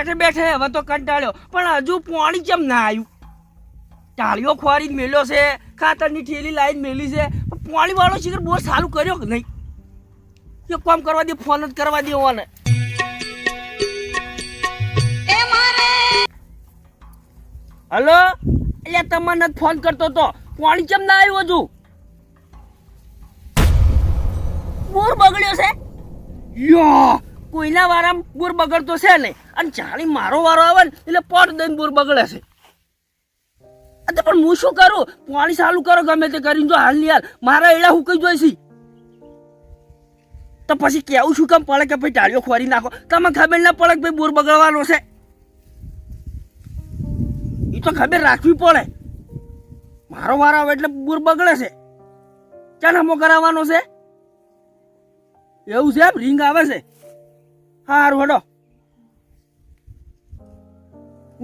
બેઠે બેઠે હવે તો કંટાળ્યો, પણ હજુ પાણી કેમ ના આવ્યું? ટાળીઓ ખોરી મેલ્યો છે, ખાતરની થેલી લાવીને મેલી છે, પણ પાણી વાળો શિખર બહુ સારું કર્યો કે નહીં? એક કામ કરવા દે, ફોન જ કરવા દે ઓને. હલો, એટલે તમને જ ફોન કરતો તો, પાણી કેમ ના આવ્યું હજુ? બોર બગડ્યો છે? યો, કોઈના વારામાં બોર બગડતો છે નહીં, અને જાણી મારો વારો આવે ને એટલે પટ દઈને બોર બગડે છે. પણ હું શું કરું? પાણી ચાલુ કરો ગમે તે કરીને, જો હાલ ની હાલ મારા એડા હુકાઈ જોઈ છે તો પછી કેવું શું કામ પડે કે ભાઈ ટાળીઓ ખોરી નાખો? તમે ખબર ના પડે કે ભાઈ બોર બગડવાનો છે? એ તો ખબર રાખવી પડે. મારો વારો આવે એટલે બોર બગડે છે, ચાલ હમો કરાવવાનો છે એવું છે? એમ રીંગ આવે છે. હારું હડો.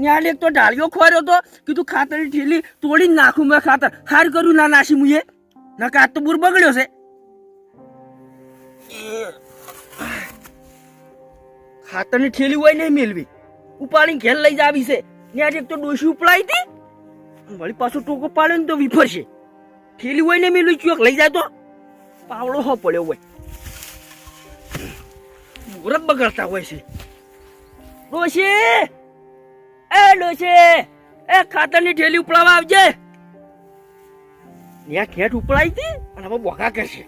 ન્યાલ એક તો ઢાળિયો ખોર્યો તો, કીધું ખાતરની ઠેલી તોડી નાખું મેં ખાતર. હાર કર્યું ના નાસી મુએ, નકા આજ તો બોર બગડ્યો છે. ખાતરની ઠેલી હોય નહીં મેલવી, ઉપાડીને ઘેર લઈ જાવી છે. ત્યાં એક તો ડોશી ઉપડાઈ હતી, વળી પાછું ટોકો પાડ્યો ને તો વિફરશે. ઠેલી હોય ને મેલવી, ચોક લઈ જાય તો પાવડો હો પડ્યો હોય, મુહૂર્ત બગડતા હોય છે. ડોશી, એ ડોશી, એ ખાતરની ઠેલી ઉપડાવવા આવજે. ત્યાં ખેટ ઉપડાઈ હતી અને હવે બોકા કરશે.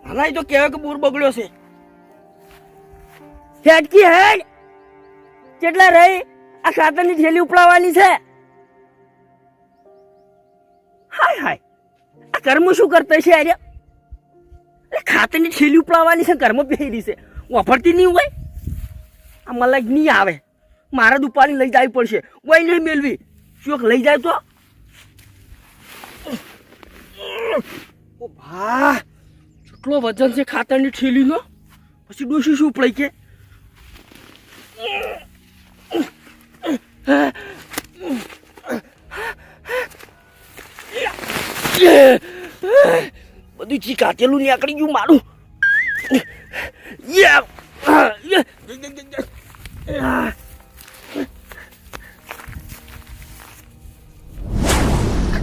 નાના તો કહેવાય કે બોર બગડ્યો છે. ખેટકી હેડ કેટલા રહી? આ ખાતરની ઠેલી ઉપડાવવાની છે. હાય હાય, આ કર્મ શું કરતા છે? અરે ખાતરની ઠેલી ઉપડાવવાની છે, કર્મ પહેરી છે, વાપરતી નહીં હોય. આ મલાઈ નહીં આવે, મારા દુપારી લઈ જવી પડશે. વહી નહીં મેળવી, ચોક લઈ જાય તો. ઓ ભા, કેટલો વજન છે ખાતરની ઠેલીનો. પછી ડોશી શું ઉપડાઈ કે? બધું ચી કાચેલું નીકળી ગયું મારું.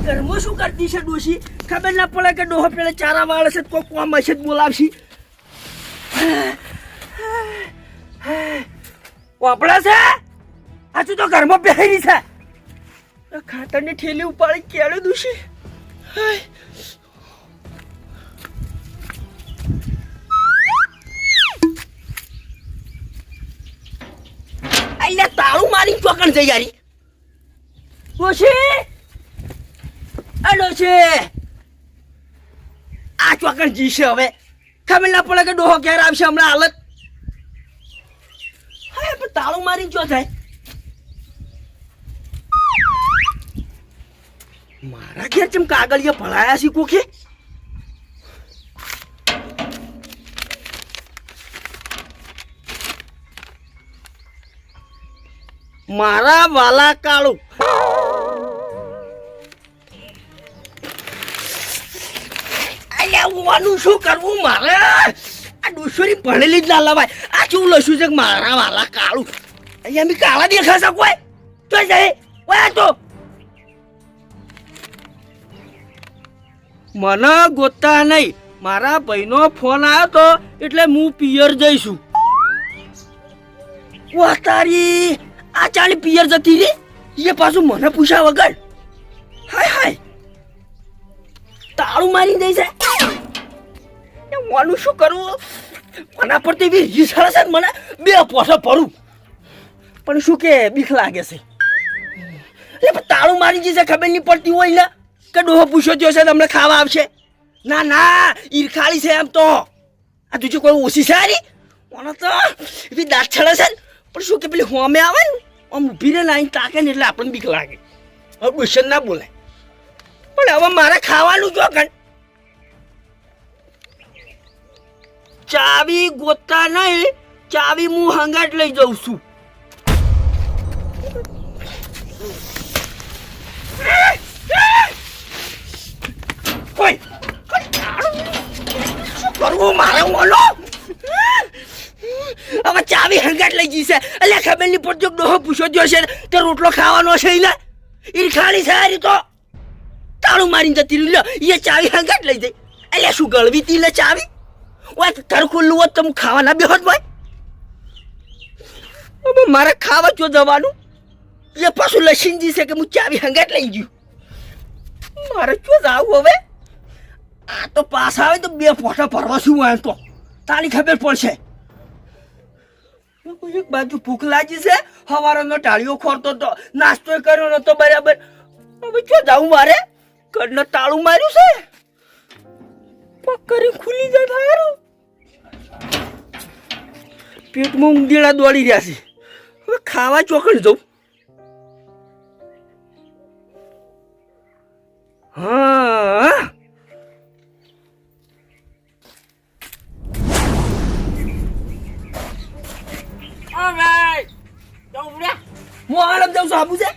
ઘરમાં શું કરતી છે ડોશી? ખબર ના પડે કે ડોહો પેલા ચારા વાળે છે, કોઈ કોમ હશે બોલાવશી. વાપડા છે હજુ તો ઘરમાં પહેરી છે. ખાતરની ઠેલી ઉપાડી કેળું દુશી. અહીંયા તાળું મારી ચોકણ જઈ યારી. ડોશી, આ ડોશી, આ ચોકણ જીશે. હવે ખબર ના પડે કે ડોહો ક્યારે આવશે હમણાં હાલત. હા, પણ તાળું મારી ચો થાય? મારા ઘેર ચમ કાગળિયા ભળાયા છે કોકે? મારા વાલા કાળું, અલ્યા શું કરવું મારે? આ ડોશોરી ભણેલી જ ના લવાય. આ શું લશું છે મારા વાલા કાળું? અહીંયા બી કાળા દેખાશે કોઈ? તો જાય ઓય તો મને ગોતા નહીં. મારા ભાઈનો ફોન આવ્યો તો એટલે હું પિયર જઈશું. વાહ તારી, આ ચાલી પિયર જતી રે, એ પાછું મને પૂછ્યા વગર. હાય હાય, તાળું મારી દઈ છે. શું કરવું? આના પરથી બી રીસાડે છે મને. બે પોસો ભરું પણ શું કે બીક લાગે છે. તાળું મારી જશે, ખબર નહીં પડતી હોય ને કે ડોહો પૂછ્યો થયો છે તમને ખાવા આવશે. ના ના, ઈરખાળી છે એમ તો. આ તું કોઈ ઓછી છે આરી મને તો એવી દાંત છડે છે. પણ શું કે પેલી હોમે આવે ને આમ ઊભી રે લાઈન તાકે ને એટલે આપણને બીક લાગે. હવે ક્વેશ્ચન ના બોલાય. પણ હવે મારે ખાવાનું જો કણ. ચાવી ગોતા નહીં, ચાવી હું હંગાટ લઈ જઉં છું. શું કરવું મારે? બોલો હવે ચાવી હંગાટ લઈ જઈશે એટલે ખબર નહીં પડતો ડોહો પૂછો જો છે કે રોટલો ખાવાનો છે ને ઈ ખાલી સારી તો તાળું મારીને જતી રહ્યું એ ચાવી હંગાટ લઈ જઈ એટલે શું ગળવી તી લે ચાવી ઓય ઘર ખુલ્લું હોત તો હું ખાવાના બેહોત ભાઈ હવે મારે ખાવા જો જવાનું એ પાછું લસીનજી છે કે હું ચાવી હંગાટ લઈ ગયું મારે જો જાવું હવે આ તો પાસ આવે તો બે પોટા ભરવા શું હોય તો તારી ખબર પડશે એક બાજુ ભૂખ લાગી છે હવારનો ટાળીઓ ખોરતો તો નાસ્તો કર્યો નતો બરાબર હવે જો જાવું મારે ઘરનો તાળું માર્યું છે પકડી ખુલી જાય તારું પેટમાં ઊંધેડા દોડી રહ્યા છે હવે ખાવા ચોકડ જવું હા હું આલમ જાઉં છું આબુ છે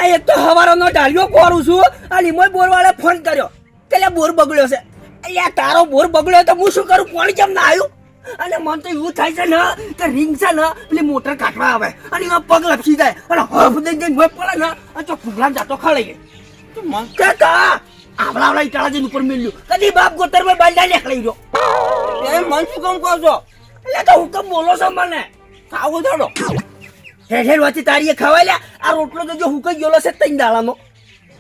એક તો હવારનો ઢાળિયો કોરું છું અને મોય બોરવાળે ફોન કર્યો કે બોર બગડ્યો છે એટલે તારો બોર બગડ્યો તો હું શું કરું પાણી કેમ ના આવ્યું અને મન તો એવું થાય છે ને કે રિંગ છે ને પેલી મોટર કાઢવા આવે અને એમાં પગ લપસી જાય અને હફ દઈ જઈને મોય પડે ને અને તો ફૂગલામ જાતો ખડાઈ ગઈ મન કે આવડા ઇટાળા જઈને ઉપર મેલ્યું કદી બાપ ગોતર માં બાંધા નીકળી ગયો એ મન શું કામ કહો છો એટલે તો હુકમ બોલો છો મને ખાવું થોડો હેઠ વાંચી તારીએ ખવાય લે આ રોટલો તો જો હુકાઈ ગયેલો છે તઈ દાડાનો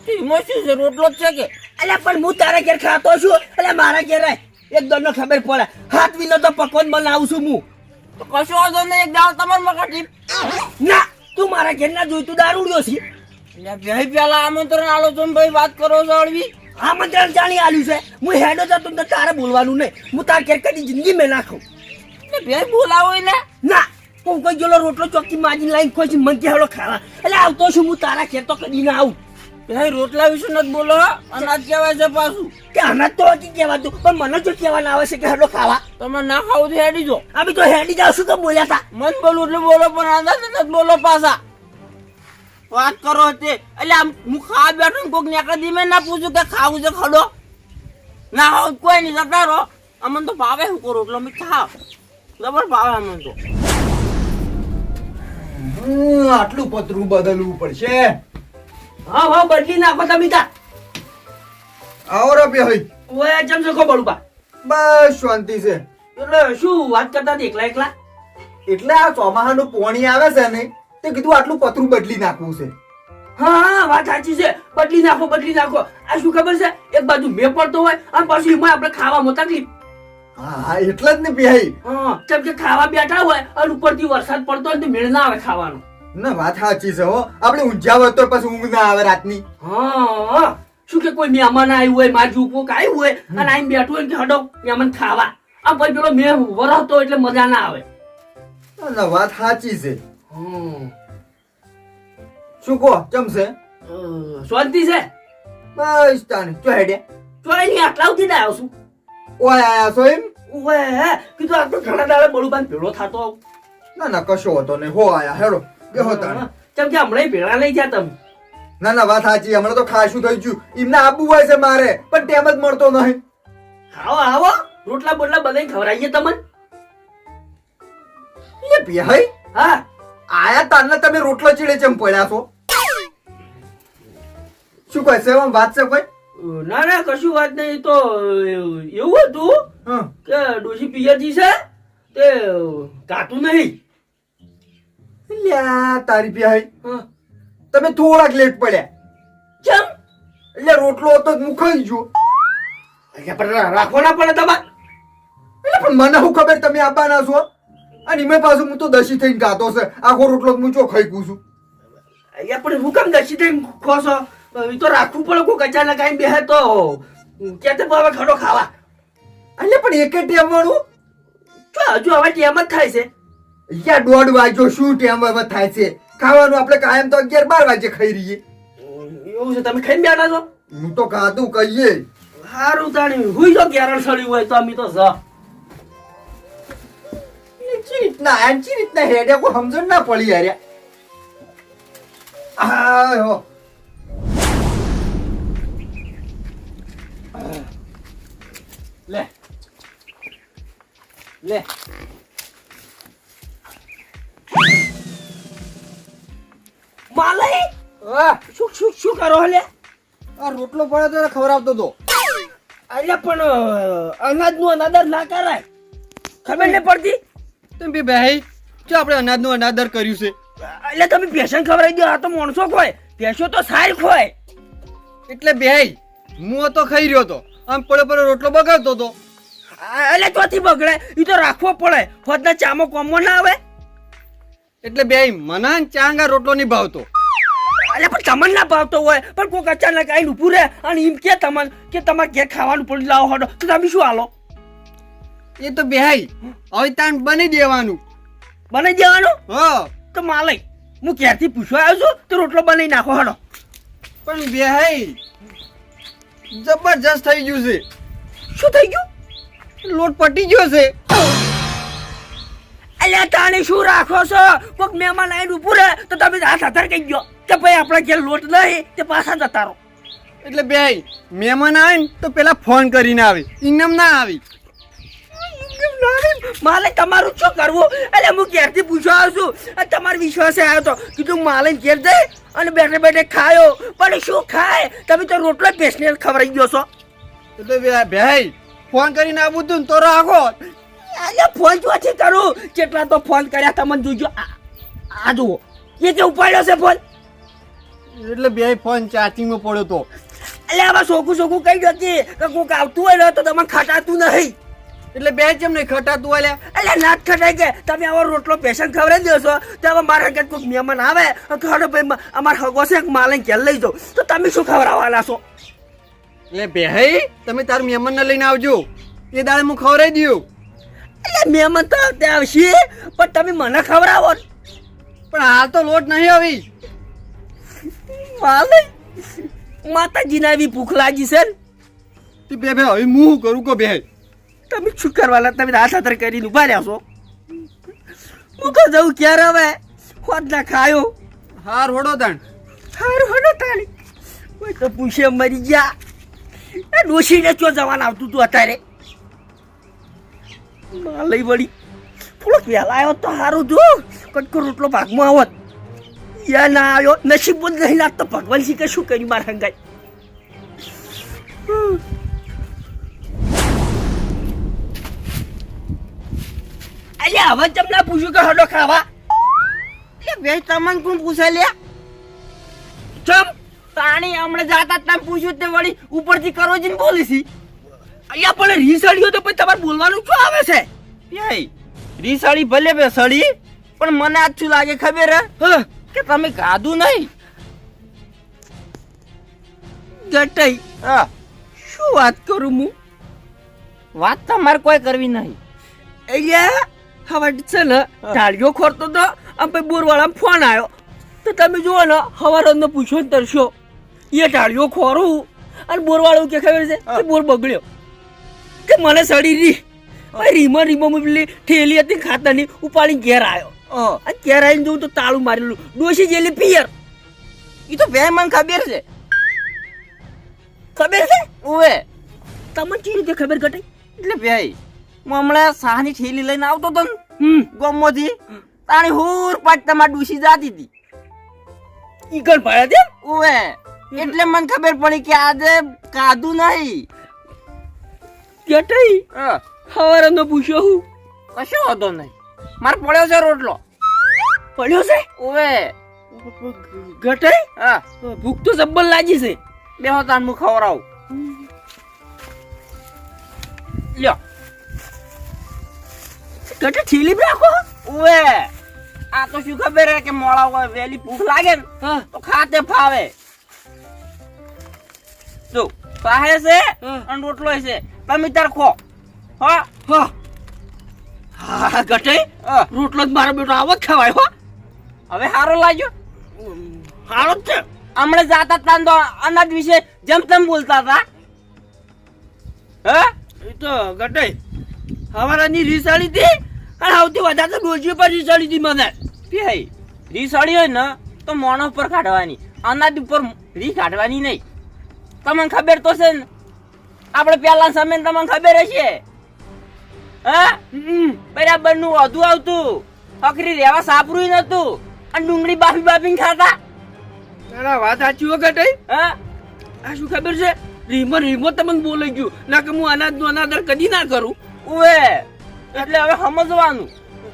એમાં શું છે રોટલો જ છે કે એટલે પણ હું તારા ઘેર ખાતો છું એટલે મારા ઘેર એક દોનો ખબર પડે હાથ વિનો તો પકવાન બનાવું છું હું તો કશો વાંધો નહીં એક દાળ તમાર મકાટી ના તું મારા ઘેર ના જોઈતું દારૂડિયો છે એટલે પેલા આમંત્રણ આલો છો ભાઈ વાત કરો છો અળવી આમંત્રણ જાણી આલ્યું છે હું હેડો જતો તો તારે બોલવાનું નહીં હું તાર ઘેર કદી જિંદગી મેં નાખું ભાઈ બોલાવો ને ના હું કોઈ ગયેલો રોટલો ચોકી માજી લાઈન ખોઈ મન કે હેડો ખાવા એટલે આવતો છું હું તારા ઘેર તો કદી ના આવું ભાઈ રોટલા વિશે નથી બોલો અનાજ કહેવાય છે પાછું કે અનાજ તો હજી કહેવાતું પણ મને જો કહેવાના આવે છે કે હેડો ખાવા તમે ના ખાવું તો હેડી જો અમે તો હેડી જાવ શું તો બોલ્યા હતા મન બોલું એટલે બોલો પણ અનાજ નથી બોલો પાછા વાત કરો તે એટલે હું ખાવા બેઠું કોઈક ને કદી મેં ના પૂછું કે ખાવું છે ખડો ના ખાવ કોઈ નહીં જતા રહો અમને તો ભાવે શું કરો રોટલો મેં ખાવ જબર ભાવે અમને તો આટલું પતરું બદલવું પડશે હા હા બદલી નાખો તમે તા આવો રૂપિયા હોય ઓય જમ છો બળુબા બસ શાંતિ છે એટલે શું વાત કરતા હતા એકલા એકલા એટલે આ ચોમાહાનું પોણી આવે છે ને તે કીધું આટલું પતરું બદલી નાખવું છે હા હા વાત સાચી છે બદલી નાખો આ શું ખબર છે એક બાજુ મેં પડતો હોય અને પાછું એમાં આપણે ખાવામાં તકલીફ હા એટલે જ ને ભાઈ હા કેમ કે ખાવા બેઠા હોય અને ઉપરથી વરસાદ પડતો હોય તો મેળ ના આવે ખાવાનું ના વાત સાચી છે હો આપણે ઊંઝા હોય તો પછી ઊંઘ ના આવે રાતની હા શું કે કોઈ મહેમાન આવ્યું હોય માર જુપો આવ્યું હોય અને આઈને બેઠું હોય કે હડો મહેમાન ખાવા આ પછી પેલો મેં વરસતો એટલે મજા ના આવે ના વાત સાચી છે શું કહો કેમ છે શાંતિ છે બસ તાને ચો હેડે ચોય ની આટલા સુધી ના આવું છું ઓય આયા છો એમ ઓય કીધું આ તો ઘણા દાડે બળુબાન ભેળો થતો આવું ના ના કશો હતો ને હો આયા હેડો બેહો તાને કેમ કે હમણાં ભેળા નહીં થયા તમે ના ના વાત સાચી હમણાં તો ખાશું થઈ ગયું એમને આબુ હોય છે મારે પણ ટેમ જ મળતો નહીં આવો રોટલા બોટલા બધાય ખવડાવીએ તમને એ ભાઈ હા આયા તાને તમે રોટલો ચીડે ચમ પડ્યા છો શું કહે છે વાત છે કોઈ ના ના કશું વાત નહીં તો એવું હતું કે ડોશી પિયરજી છે તે કાતું નહીં લ્યા તારી ભાઈ તમે થોડાક લેટ પડ્યા કેમ એટલે રોટલો હતો મુખાઈ ગયો એટલે પણ રાખવો ના પડે તમારે એટલે પણ મને શું ખબર તમે આપવાના છો અને મેં પાછું હું તો દસી થઈને ગાતો છે આખો રોટલો હું ચો ખાઈ ગયું છું અહીંયા પણ હું કેમ દસી થઈને ખોશો એ તો રાખવું પડે કોઈ કચાના કાંઈ બેહે તો કેતે હવે ખડો ખાવા એટલે પણ એક ટેમ વાળું હજુ હવે ટેમ જ થાય છે યા 1:30 વાગ્યો શું ટેમ હવે થાય છે ખાવાનું આપણે કાયમ તો 11-12 વાગે ખાઈ રહીએ એવું છે તમે ખાઈને બેઠા છો હું તો ખાધું કહીએ સારું તાણી હુઈ જો ગ્યારણ સળી હોય તો અમે તો જ ચી રીતના હેડે કોઈ સમજણ ના પડી યાર હા હો લે લે માલય શું શું શું કરો લે આ રોટલો પડ્યો તો ખવડાવતો તો. અલ્યા પણ અનાજનું અનાદર ના કરાય ખબર નહીં પડતી તમે બે ભાઈ જો આપણે અનાજનું અનાદર કર્યું છે. એટલે તમે પેશન ખવડાવી દો. આ તો માણસો ખોય, પેશો તો સારી ખોય. એટલે બે હું તો ખાઈ રહ્યો તો આમ પડે પડે રોટલો બગાડતો તો. એટલે ચોથી બગડે એ તો રાખવો પડે. હોદના ચામો કોમો ના આવે. એટલે બે મને ચાંગા રોટલો નહીં ભાવતો. એટલે પણ તમને ના ભાવતો હોય પણ કોઈક અચાનક આવીને ઊભું રહે અને એમ કે તમને કે તમારે ઘેર ખાવાનું પડી લાવો હડો તો તમે શું હાલો? એ તો બે હવે તાણ બની દેવાનું. બનાવી દેવાનું? હા તો માલય હું ક્યારથી પૂછવા આવ્યો છું તો રોટલો બનાવી નાખો હડો. પણ બે જબરજસ્ત થઈ ગયું છે. શું થઈ ગયું? લોટ પટી ગયો છે. અલ્યા તાણે શું રાખો છો? કોઈક મહેમાન આવીને ઊભું રહે તો તમે હાથ હથાર કહી ગયો કે ભાઈ આપણા ઘેર લોટ નહીં તે પાછા જતા રહો. એટલે બે મહેમાન આવે ને તો પેલા ફોન કરીને આવે, ઇનામ ના આવી. માલે તમારું શું કરવું? એટલે હું ઘેરથી પૂછવા આવ્યો છું. તમારો વિશ્વાસે આવ્યો તો કીધું માલે ઘેર જઈ અને બેઠે બેઠે ખાયો. પણ શું ખાય? તમે તો રોટલો પેશનેલ ખવડાવી ગયો છો. એટલે બે ફોન કરીને આવું તું તો રાખો. અલ્યા ફોન ચોથી કરું? કેટલા તો ફોન કર્યા તમને જોજો. આ જુઓ એ કે ઉપાડ્યો છે ફોન. એટલે બે ફોન ચાર્જિંગમાં પડ્યો તો. એટલે આમાં સોખું સોખું કઈ જતી કે કોઈક આવતું હોય ને તો તમને ખટાતું નહીં. એટલે બે જેમ નહીં ખટાતું હોય. એટલે ના જ ખટાય કે તમે આવો રોટલો પેશન ખવડાવી દો છો તો હવે મારા ઘર કોઈક મહેમાન આવે તો હડો ભાઈ અમારા હગો છે માલને ઘેર લઈ જાઓ તો તમે શું ખવડાવવાના છો? એટલે બે તમે તાર મહેમાનને લઈને આવજો, એ દાડે હું ખવડાવી દઉં. એટલે મહેમાન તો આવતે આવશે પણ તમે મને ખવડાવો ને. પણ હાલ તો લોટ નહીં આવી. માલય માતાજીના એવી ભૂખ લાગી છે ને. તે બે હવે હું શું કરું કો બે? તમે શું કરવાના? તમે હાથ હાથર કરીને ઉભા રહ્યા છો. હું તો જવું ક્યારે હવે હોદ ના ખાયો. હાર હોડો તાણ. હારું હડો તાળી. કોઈ તો પૂછે મરી ગયા. એ ડોશીને ચો જવાન આવતું તું અત્યારે. લઈ વળી થોડોક વહેલા આવ્યો તો સારું જો કટકો રોટલો ભાગમાં આવત. યા ના આવ્યો નસીબ જ નહીં લાગતો. ભગવાન શીખે શું કર્યું મારા હંગાઈ. અલ્યા હવે તમને પૂછ્યું કે હડો ખાવા? એટલે બે તમને કોણ પૂછે લ્યા? ચમ તાણી હમણાં જાતા તમે પૂછ્યું તે વળી ઉપરથી કરો જ ને બોલી છી. અહીંયા પણ રીસળ્યો તો પછી તમારે બોલવાનું શું આવે છે? રીસાડી ભલે બે સડી પણ મને આજ શું લાગે ખબર હે કે તમે ખાધું નહીં. ગટાઈ હા શું વાત કરું હું? વાત તમારે કોઈ કરવી નહીં. અહીંયા હવે છે ને ઢાળિયો ખોરતો તો આમ પછી બોરવાળામાં ફોન આવ્યો તો તમે જુઓ ને હવારનો પૂછો ને તરશો એ ઢાળિયો ખોરું અને બોરવાળો કે ખબર છે કે બોર બગડ્યો કે મને સડી રી રીમો પેલી ઠેલી હતી ખાતાની ઉપાડી ઘેર આવ્યો. અને ઘેર આવીને જોઉં તો તાળું મારેલું. ડોશી જેલી પિયર. એ તો બે મને ખબર છે. ખબર છે? ઓવે તમને કેવી રીતે ખબર ઘટાઈ? એટલે ભાઈ હું હમણાં સાની થેલી લઈને આવતો હતો ને ગોમમાંથી તાણી હુર પાટ તમારી ડૂસી જાતી હતી. ઈગલ પાડ્યા તે? ઓવે એટલે મને ખબર પડી કે આજે કાધું નહીં. ઘટાઈ હવારનો પૂછ્યો હું કશો હતો નહીં. મારે પડ્યો છે રોટલો. પડ્યો છે? ઓવે ઘટાઈ હા ભૂખ તો જબ્બર લાગી છે. બેહો તાન હું ખવડાવું. લ્યો ઘટા ઠેલી રાખો. ઓવે આ તો શું ખબર હે કે મોળા હોય વેલી ભૂખ લાગે ને તો ખાતે ફાવે. જો પાહે છે અને રોટલો છે તમે તાર ખો. હા હા હા ઘટાઈ રોટલો જ મારો બેટો આવો જ ખવાય. હો હવે સારો લાગ્યો. હાલો જ છે. હમણાં જાતા તાન તો અનાજ વિશે જેમ તેમ બોલતા હતા. હે એ તો ઘટાઈ હવારાની રીસાળી હતી અને સૌથી વધારે તો ડોશી પર રીસાળી હતી મને. ભાઈ રી સડી હોય ને તો મોણ ઉપર કાઢવાની, અનાજ ઉપર રી કાઢવાની નહીં. તમને ખબર તો છે ને આપણે પહેલા સમય તમને ખબર હશે હા હમ. બરાબર નું વધુ આવતું હકરી રેવા સાપરું નતું અને ડુંગળી બાફી બાફીને ખાતા તારા વાત સાચી હો ગટાઈ. હા આ શું ખબર છે, રીમો તમને બોલાઈ ગયું ના કે હું અનાજનો અનાદર કદી ના કરું. ઉવે એટલે હવે સમજવાનું.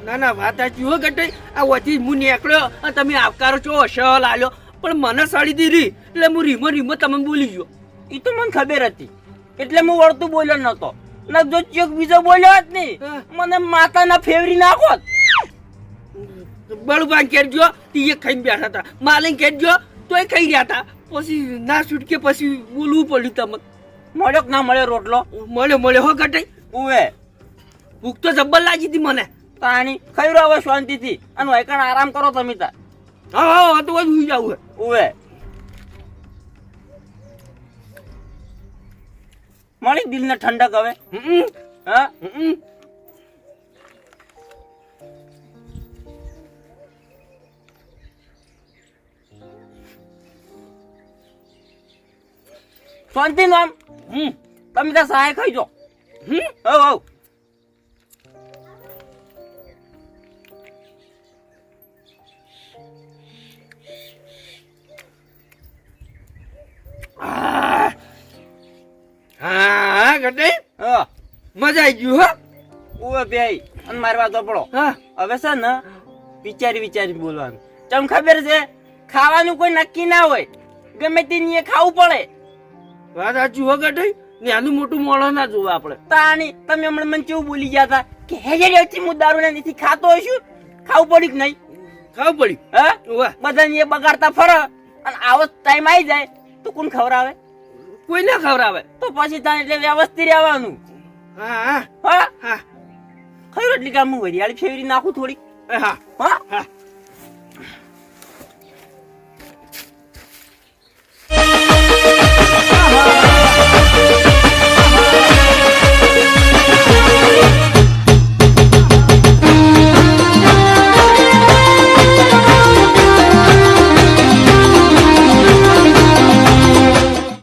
ના વાત સાચી હો ગટાઈ. આ વચ્ચે હું નીકળ્યો અને તમે આવકારો છો અસલ આલ્યો, પણ મને સળી દીધી એટલે હું રીમો તમને બોલી ગયો. એ તો મને ખબર હતી એટલે હું વળતું બોલ્યો નતો. ના જો ચોક બીજો બોલ્યો હોત ને હા. મને માતાના ફેવરી નાખોત. બળુભાઈ કેજો તીએ ખાઈને બેઠા હતા, માલિક કેજો તોય ખાઈ ગયા હતા. પછી ના છૂટકે પછી બોલવું પડ્યું તમને. મળ્યો કે ના મળ્યો રોટલો? મળ્યો હો ગટાઈ. ઉવે ભૂખ તો જબ્બર લાગી હતી મને. તાણી ખાઈ રહ્યો હવે શાંતિથી અને વૈકણ આરામ કરો તમે તાર. હા તો જ સુઈ જાવ. ઉવે મળી દિલને ઠંડક હવે. હા શાંતિ નું આમ તમે ત્યાં સહાય ખાઈ જો. હવ હા ગટાઈ હા મજા આવી ગયું હો. ઉવે બેય અને મારી વાત પડો. હા હવે છે ને વિચારી બોલવાનું. ચમ ખબર છે ખાવાનું કોઈ નક્કી ના હોય, ગમે તે ની ખાવું પડે. વાત સાચી હો ગટાઈ. નાનું મોટું મોડો ના જોવે આપણે. તાણી તમે હમણાં મને કેવું બોલી ગયા હતા કે હેજે હું દારૂ ને નથી ખાતો હશું, ખાવું પડી કે નહીં? ખાવું પડી. હા વાહ, બધાને એ બગાડતા ફરે અને આવો ટાઈમ આવી જાય તો કોણ ખવડાવે? કોઈ ના ખવડાવે. તો પછી તાને એટલે વ્યવસ્થિત રહેવાનું. હા હા હા ખરું એટલી કામ હું વરિયાળી ફેરવી નાખું થોડી. હા હા